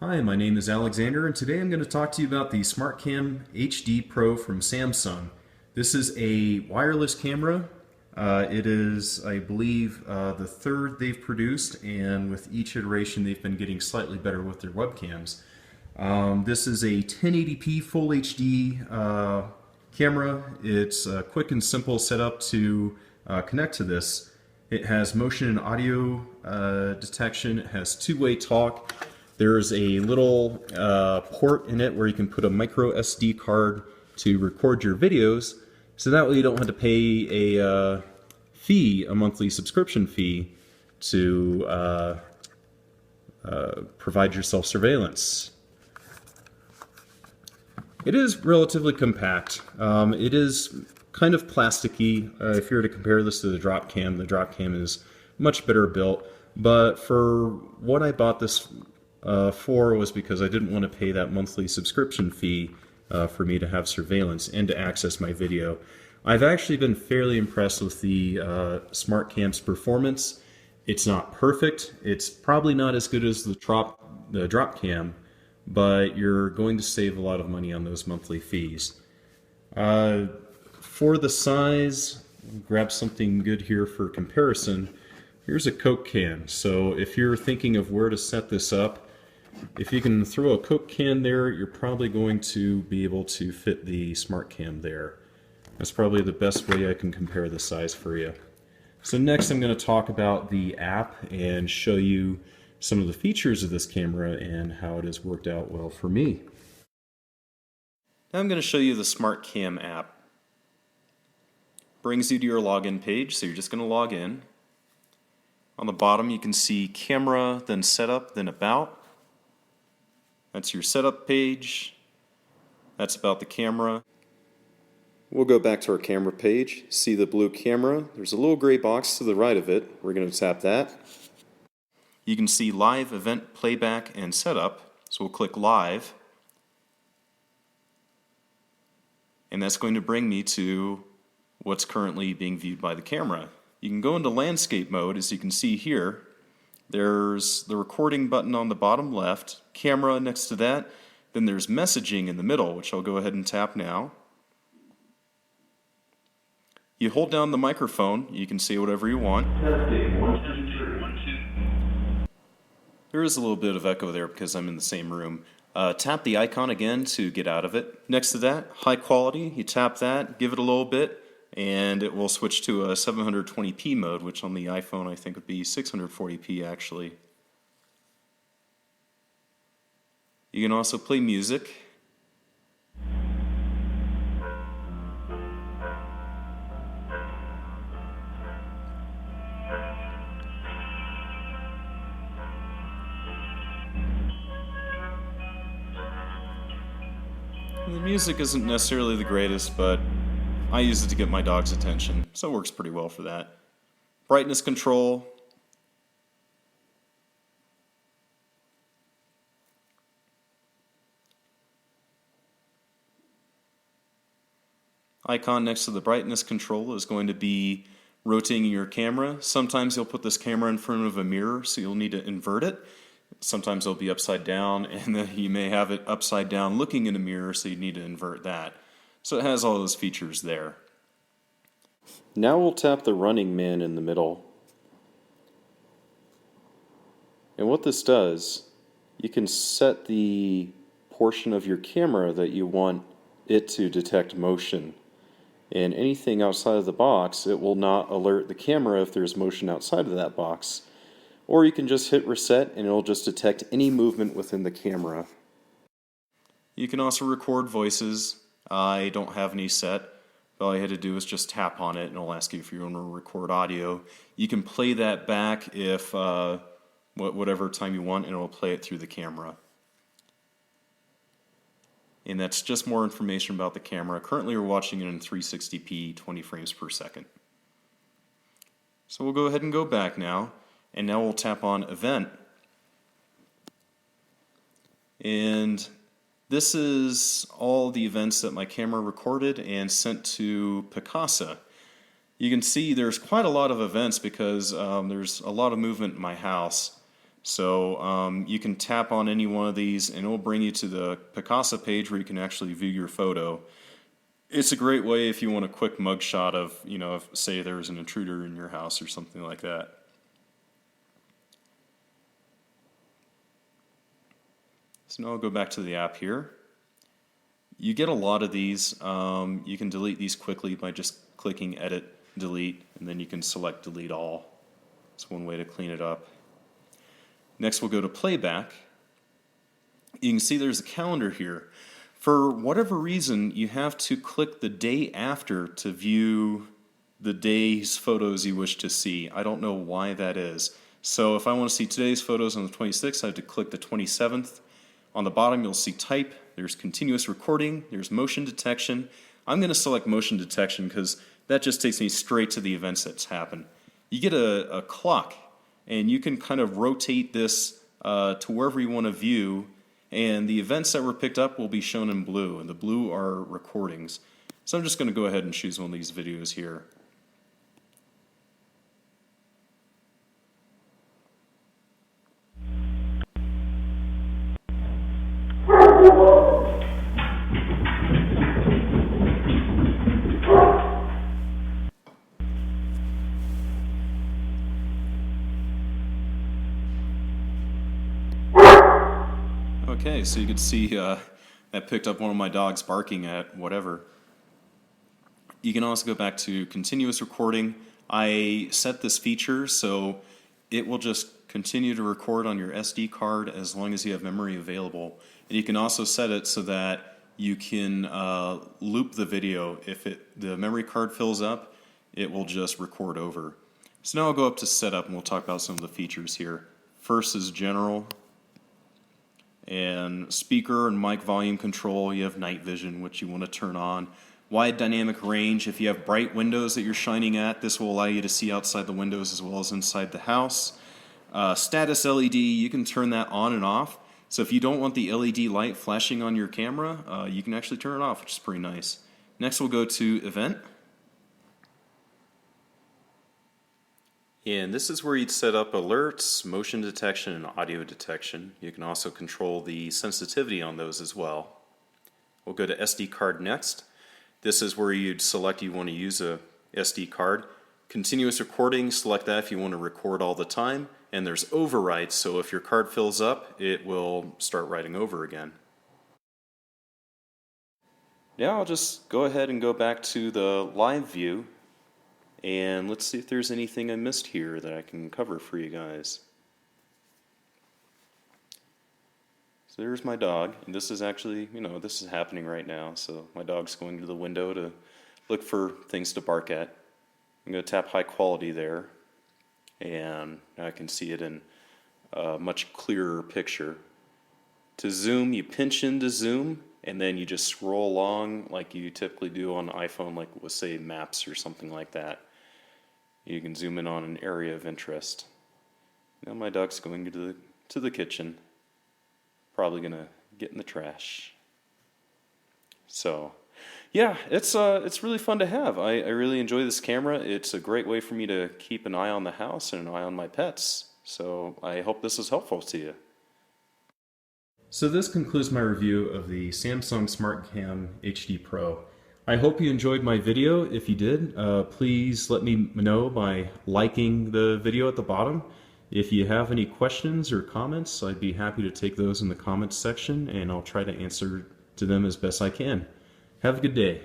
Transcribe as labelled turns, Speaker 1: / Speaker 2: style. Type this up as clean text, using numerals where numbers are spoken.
Speaker 1: Hi, my name is Alexander, and today I'm going to talk to you about the SmartCam HD Pro from Samsung. This is a wireless camera. It is, I believe, the third they've produced, and with each iteration they've been getting slightly better with their webcams. This is a 1080p Full HD camera. It's a quick and simple setup to connect to this. It has motion and audio detection. It has two-way talk. There's a little port in it where you can put a micro SD card to record your videos, so that way you don't have to pay a fee, a monthly subscription fee, to provide yourself surveillance. It is relatively compact. It is kind of plasticky. If you were to compare this to the drop cam is much better built, but for what I bought this for was because I didn't want to pay that monthly subscription fee for me to have surveillance and to access my video. I've actually been fairly impressed with the SmartCam's performance. It's not perfect. It's probably not as good as the drop cam, but you're going to save a lot of money on those monthly fees. For the size, grab something good here for comparison. Here's a Coke can. So if you're thinking of where to set this up, if you can throw a Coke can there, you're probably going to be able to fit the SmartCam there. That's probably the best way I can compare the size for you. So next I'm going to talk about the app and show you some of the features of this camera and how it has worked out well for me. Now I'm going to show you the SmartCam app. Brings you to your login page, so you're just going to log in. On the bottom you can see camera, then setup, then about. That's your setup page. That's about the camera. We'll go back to our camera page. See the blue camera? There's a little gray box to the right of it. We're going to tap that. You can see live, event, playback, and setup. So we'll click live. And that's going to bring me to what's currently being viewed by the camera. You can go into landscape mode, as you can see here. There's the recording button on the bottom left, camera next to that, then there's messaging in the middle, which I'll go ahead and tap now. You hold down the microphone, you can say whatever you want. Testing, 1, 2, 3, 1, 2. There is a little bit of echo there because I'm in the same room. Tap the icon again to get out of it. Next to that, high quality, you tap that, give it a little bit, and it will switch to a 720p mode, which on the iPhone I think would be 640p actually. You can also play music. The music isn't necessarily the greatest, but I use it to get my dog's attention, so it works pretty well for that. Brightness control. Icon next to the brightness control is going to be rotating your camera. Sometimes you'll put this camera in front of a mirror, so you'll need to invert it. Sometimes it'll be upside down, and then you may have it upside down looking in a mirror, so you need to invert that. So it has all those features there. Now we'll tap the running man in the middle. And what this does, you can set the portion of your camera that you want it to detect motion. And anything outside of the box, it will not alert the camera if there's motion outside of that box. Or you can just hit reset and it'll just detect any movement within the camera. You can also record voices. I don't have any set. All I had to do is just tap on it and it'll ask you if you want to record audio. You can play that back if whatever time you want, and it'll play it through the camera. And that's just more information about the camera. Currently we're watching it in 360p, 20 frames per second. So we'll go ahead and go back now. And now we'll tap on Event. And this is all the events that my camera recorded and sent to Picasa. You can see there's quite a lot of events because there's a lot of movement in my house. So you can tap on any one of these and it will bring you to the Picasa page where you can actually view your photo. It's a great way if you want a quick mugshot of, if, say there's an intruder in your house or something like that. So now I'll go back to the app here. You get a lot of these. You can delete these quickly by just clicking Edit, Delete, and then you can select Delete All. It's one way to clean it up. Next we'll go to Playback. You can see there's a calendar here. For whatever reason, you have to click the day after to view the day's photos you wish to see. I don't know why that is. So if I want to see today's photos on the 26th, I have to click the 27th. On the bottom you'll see Type, there's Continuous Recording, there's Motion Detection. I'm going to select Motion Detection because that just takes me straight to the events that's happened. You get a clock, and you can kind of rotate this to wherever you want to view, and the events that were picked up will be shown in blue, and the blue are recordings. So I'm just going to go ahead and choose one of these videos here. Okay, so you can see that picked up one of my dogs barking at whatever. You can also go back to continuous recording. I set this feature so it will just continue to record on your SD card as long as you have memory available. And you can also set it so that you can loop the video. If the memory card fills up, it will just record over. So now I'll go up to Setup and we'll talk about some of the features here. First is General. And speaker and mic volume control, you have night vision, which you want to turn on. Wide dynamic range, if you have bright windows that you're shining at, this will allow you to see outside the windows as well as inside the house. Status LED, you can turn that on and off. So if you don't want the LED light flashing on your camera, you can actually turn it off, which is pretty nice. Next we'll go to Event. And this is where you'd set up alerts, motion detection, and audio detection. You can also control the sensitivity on those as well. We'll go to SD card next. This is where you'd select you want to use a SD card. Continuous recording, select that if you want to record all the time. And there's overwrites, so if your card fills up, it will start writing over again. Now I'll just go ahead and go back to the live view. And let's see if there's anything I missed here that I can cover for you guys. So there's my dog, and this is actually, this is happening right now. So my dog's going to the window to look for things to bark at. I'm going to tap high quality there, and I can see it in a much clearer picture. To zoom, you pinch into zoom, and then you just scroll along like you typically do on an iPhone, like with, say, Maps or something like that. You can zoom in on an area of interest. Now my dog's going to the kitchen. Probably gonna get in the trash. So, yeah, it's really fun to have. I really enjoy this camera. It's a great way for me to keep an eye on the house and an eye on my pets. So I hope this is helpful to you. So this concludes my review of the Samsung SmartCam HD Pro. I hope you enjoyed my video. If you did, please let me know by liking the video at the bottom. If you have any questions or comments, I'd be happy to take those in the comments section, and I'll try to answer to them as best I can. Have a good day.